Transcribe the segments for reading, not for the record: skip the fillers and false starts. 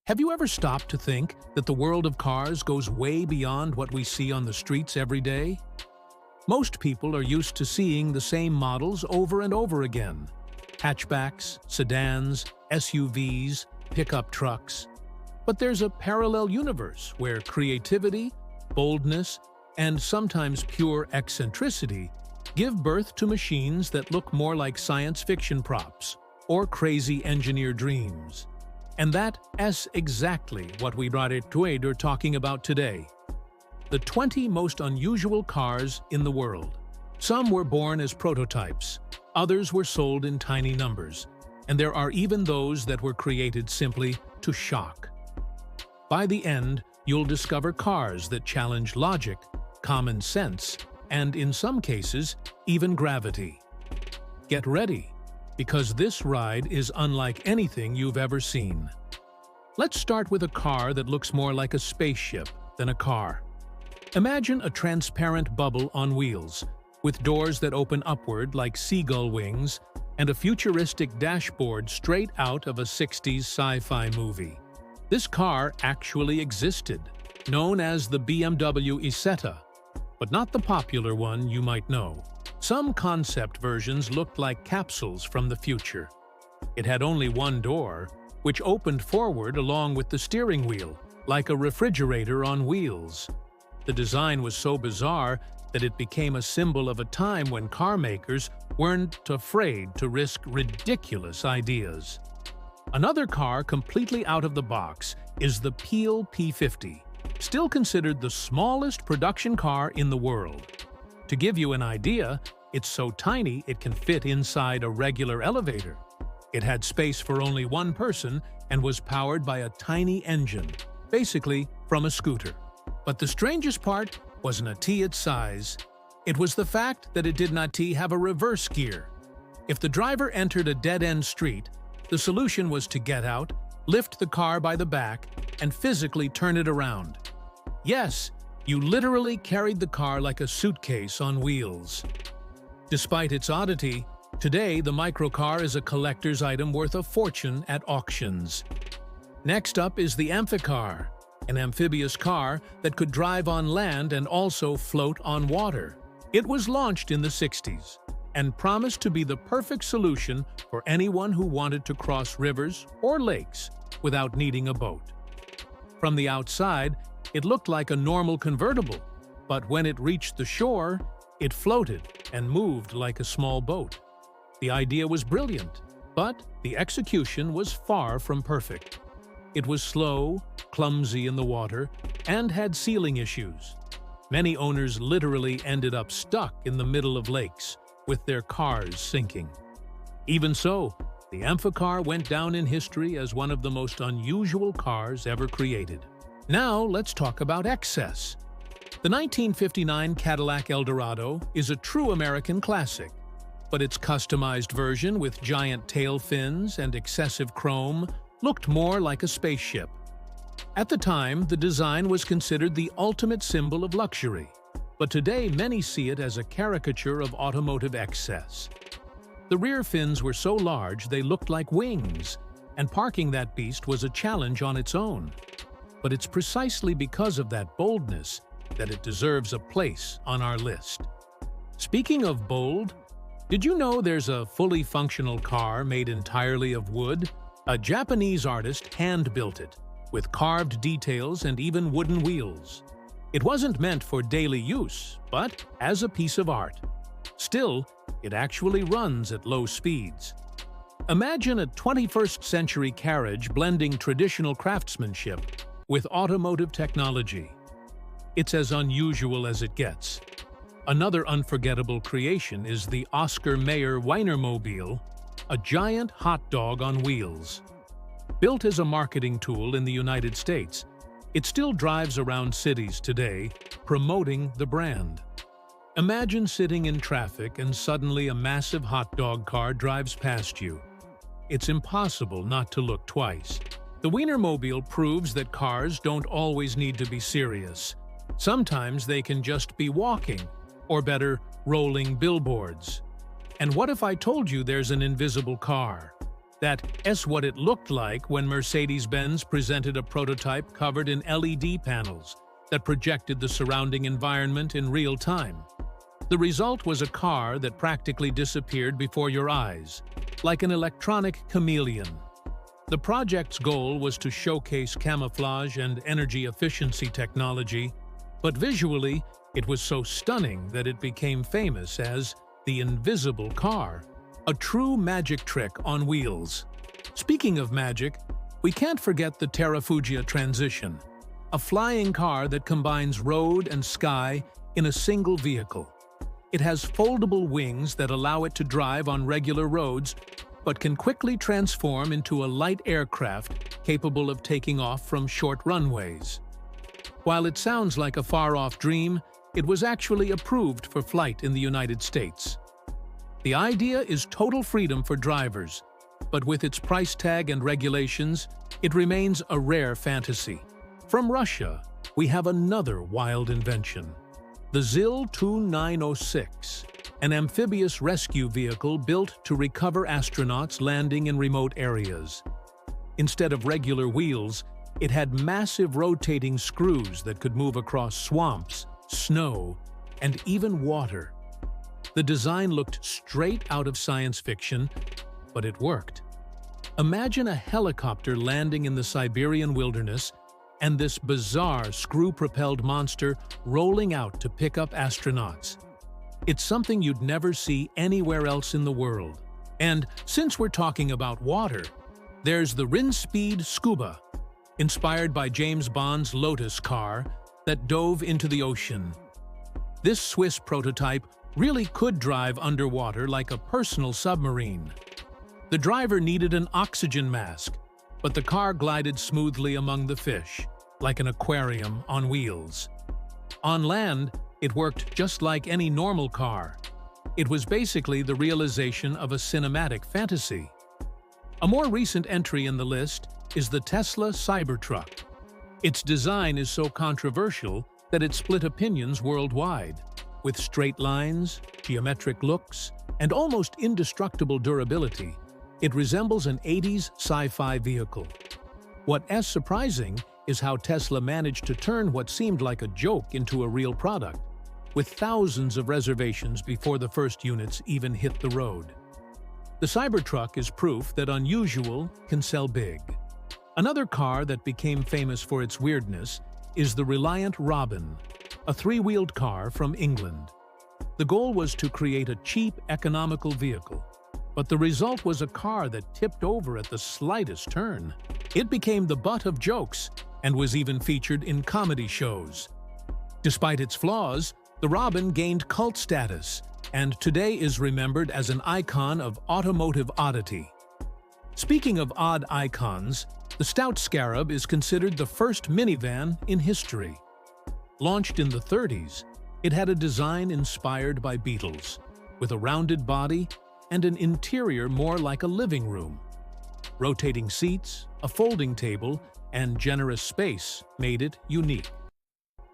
Have you ever stopped to think that the world of cars goes way beyond what we see on the streets every day? Most people are used to seeing the same models over and over again. Hatchbacks, sedans, SUVs, pickup trucks. But there's a parallel universe where creativity, boldness, and sometimes pure eccentricity give birth to machines that look more like science fiction props or crazy engineer dreams. And that's exactly what we are talking about today. The 20 most unusual cars in the world. Some were born as prototypes, others were sold in tiny numbers, and there are even those that were created simply to shock. By the end, you'll discover cars that challenge logic, common sense, and in some cases, even gravity. Get ready, because this ride is unlike anything you've ever seen. Let's start with a car that looks more like a spaceship than a car. Imagine a transparent bubble on wheels, with doors that open upward like seagull wings and a futuristic dashboard straight out of a 60s sci-fi movie. This car actually existed, known as the BMW Isetta, but not the popular one you might know. Some concept versions looked like capsules from the future. It had only one door, which opened forward along with the steering wheel, like a refrigerator on wheels. The design was so bizarre that it became a symbol of a time when car makers weren't afraid to risk ridiculous ideas. Another car completely out of the box is the Peel P50, still considered the smallest production car in the world. To give you an idea, it's so tiny it can fit inside a regular elevator. It had space for only one person and was powered by a tiny engine, basically from a scooter. But the strangest part wasn't its size. It was the fact that it did not have a reverse gear. If the driver entered a dead-end street, the solution was to get out, lift the car by the back, and physically turn it around. Yes, you literally carried the car like a suitcase on wheels. Despite its oddity, today the microcar is a collector's item worth a fortune at auctions. Next up is the Amphicar, an amphibious car that could drive on land and also float on water. It was launched in the 60s and promised to be the perfect solution for anyone who wanted to cross rivers or lakes without needing a boat. From the outside, it looked like a normal convertible, but when it reached the shore, it floated and moved like a small boat. The idea was brilliant, but the execution was far from perfect. It was slow, clumsy in the water, and had sealing issues. Many owners literally ended up stuck in the middle of lakes, with their cars sinking. Even so, the Amphicar went down in history as one of the most unusual cars ever created. Now let's talk about excess. The 1959 Cadillac Eldorado is a true American classic, but its customized version with giant tail fins and excessive chrome looked more like a spaceship. At the time, the design was considered the ultimate symbol of luxury, but today many see it as a caricature of automotive excess. The rear fins were so large they looked like wings, and parking that beast was a challenge on its own. But it's precisely because of that boldness that it deserves a place on our list. Speaking of bold, did you know there's a fully functional car made entirely of wood? A Japanese artist hand-built it, with carved details and even wooden wheels. It wasn't meant for daily use, but as a piece of art. Still, it actually runs at low speeds. Imagine a 21st century carriage blending traditional craftsmanship with automotive technology. It's as unusual as it gets. Another unforgettable creation is the Oscar Mayer Wienermobile, a giant hot dog on wheels. Built as a marketing tool in the United States, it still drives around cities today, promoting the brand. Imagine sitting in traffic and suddenly a massive hot dog car drives past you. It's impossible not to look twice. The Wienermobile proves that cars don't always need to be serious. Sometimes they can just be walking, or better, rolling billboards. And what if I told you there's an invisible car? That's what it looked like when Mercedes-Benz presented a prototype covered in LED panels that projected the surrounding environment in real time. The result was a car that practically disappeared before your eyes, like an electronic chameleon. The project's goal was to showcase camouflage and energy efficiency technology, but visually, it was so stunning that it became famous as the invisible car, a true magic trick on wheels. Speaking of magic, we can't forget the Terrafugia Transition, a flying car that combines road and sky in a single vehicle. It has foldable wings that allow it to drive on regular roads, but can quickly transform into a light aircraft capable of taking off from short runways. While it sounds like a far-off dream, it was actually approved for flight in the United States. The idea is total freedom for drivers, but with its price tag and regulations, it remains a rare fantasy. From Russia, we have another wild invention, the ZIL-2906, an amphibious rescue vehicle built to recover astronauts landing in remote areas. Instead of regular wheels, it had massive rotating screws that could move across swamps, snow, and even water. The design looked straight out of science fiction, but it worked. Imagine a helicopter landing in the Siberian wilderness and this bizarre screw-propelled monster rolling out to pick up astronauts. It's something you'd never see anywhere else in the world. And since we're talking about water, there's the Rinspeed Scuba, inspired by James Bond's Lotus car that dove into the ocean. This Swiss prototype really could drive underwater like a personal submarine. The driver needed an oxygen mask, but the car glided smoothly among the fish, like an aquarium on wheels. On land, it worked just like any normal car. It was basically the realization of a cinematic fantasy. A more recent entry in the list is the Tesla Cybertruck. Its design is so controversial that it split opinions worldwide. With straight lines, geometric looks, and almost indestructible durability, it resembles an 80s sci-fi vehicle. What's surprising is how Tesla managed to turn what seemed like a joke into a real product, with thousands of reservations before the first units even hit the road. The Cybertruck is proof that unusual can sell big. Another car that became famous for its weirdness is the Reliant Robin, a three-wheeled car from England. The goal was to create a cheap, economical vehicle, but the result was a car that tipped over at the slightest turn. It became the butt of jokes and was even featured in comedy shows. Despite its flaws, the Robin gained cult status and today is remembered as an icon of automotive oddity. Speaking of odd icons, the Stout Scarab is considered the first minivan in history. Launched in the 30s, it had a design inspired by Beetles, with a rounded body and an interior more like a living room. Rotating seats, a folding table, and generous space made it unique.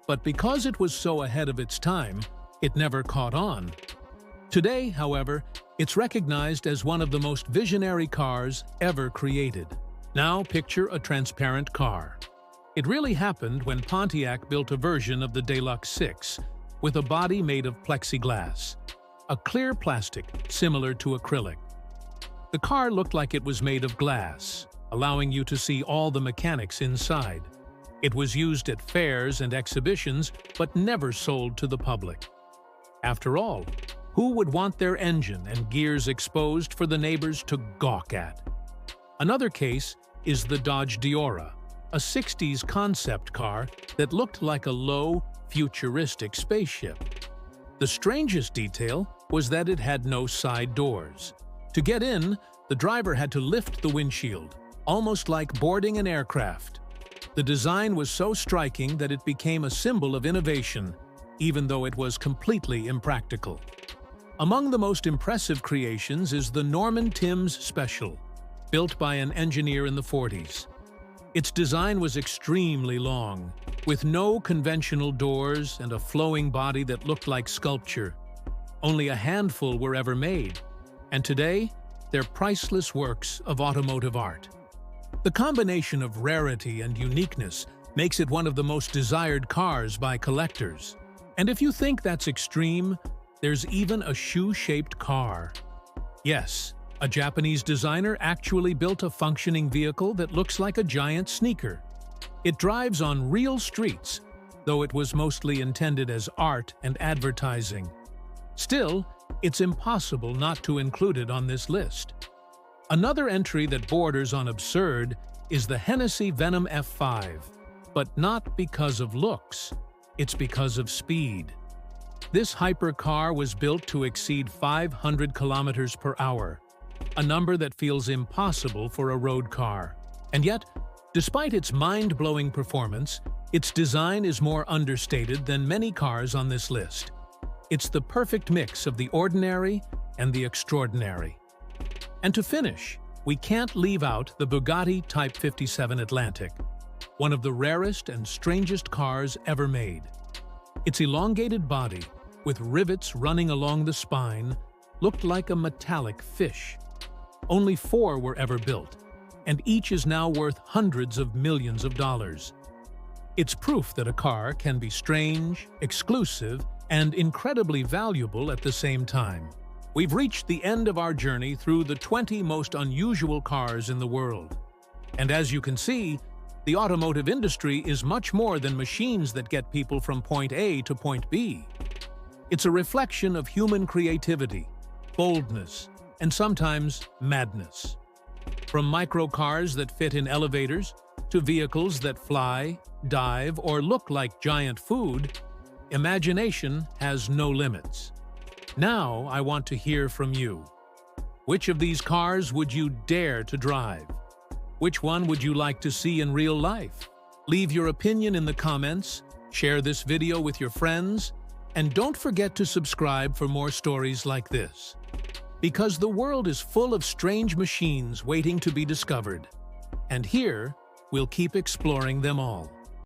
But because it was so ahead of its time, it never caught on. Today, however, it's recognized as one of the most visionary cars ever created. Now picture a transparent car. It really happened when Pontiac built a version of the Deluxe 6 with a body made of plexiglass, a clear plastic similar to acrylic. The car looked like it was made of glass, allowing you to see all the mechanics inside. It was used at fairs and exhibitions, but never sold to the public. After all, who would want their engine and gears exposed for the neighbors to gawk at? Another case is the Dodge Diora, a 60s concept car that looked like a low, futuristic spaceship. The strangest detail was that it had no side doors. To get in, the driver had to lift the windshield, almost like boarding an aircraft. The design was so striking that it became a symbol of innovation, even though it was completely impractical. Among the most impressive creations is the Norman Timms Special, built by an engineer in the 40s. Its design was extremely long, with no conventional doors and a flowing body that looked like sculpture. Only a handful were ever made, and today, they're priceless works of automotive art. The combination of rarity and uniqueness makes it one of the most desired cars by collectors. And if you think that's extreme, there's even a shoe-shaped car. Yes, a Japanese designer actually built a functioning vehicle that looks like a giant sneaker. It drives on real streets, though it was mostly intended as art and advertising. Still, it's impossible not to include it on this list. Another entry that borders on absurd is the Hennessy Venom F5, but not because of looks, it's because of speed. This hypercar was built to exceed 500 kilometers per hour, a number that feels impossible for a road car. And yet, despite its mind-blowing performance, its design is more understated than many cars on this list. It's the perfect mix of the ordinary and the extraordinary. And to finish, we can't leave out the Bugatti Type 57 Atlantic, one of the rarest and strangest cars ever made. Its elongated body, with rivets running along the spine, looked like a metallic fish. Only 4 were ever built, and each is now worth hundreds of millions of dollars. It's proof that a car can be strange, exclusive, and incredibly valuable at the same time. We've reached the end of our journey through the 20 most unusual cars in the world. And as you can see, the automotive industry is much more than machines that get people from point A to point B. It's a reflection of human creativity, boldness, and sometimes madness. From microcars that fit in elevators to vehicles that fly, dive, or look like giant food, imagination has no limits. Now I want to hear from you. Which of these cars would you dare to drive? Which one would you like to see in real life? Leave your opinion in the comments, share this video with your friends, and don't forget to subscribe for more stories like this. Because the world is full of strange machines waiting to be discovered. And here, we'll keep exploring them all.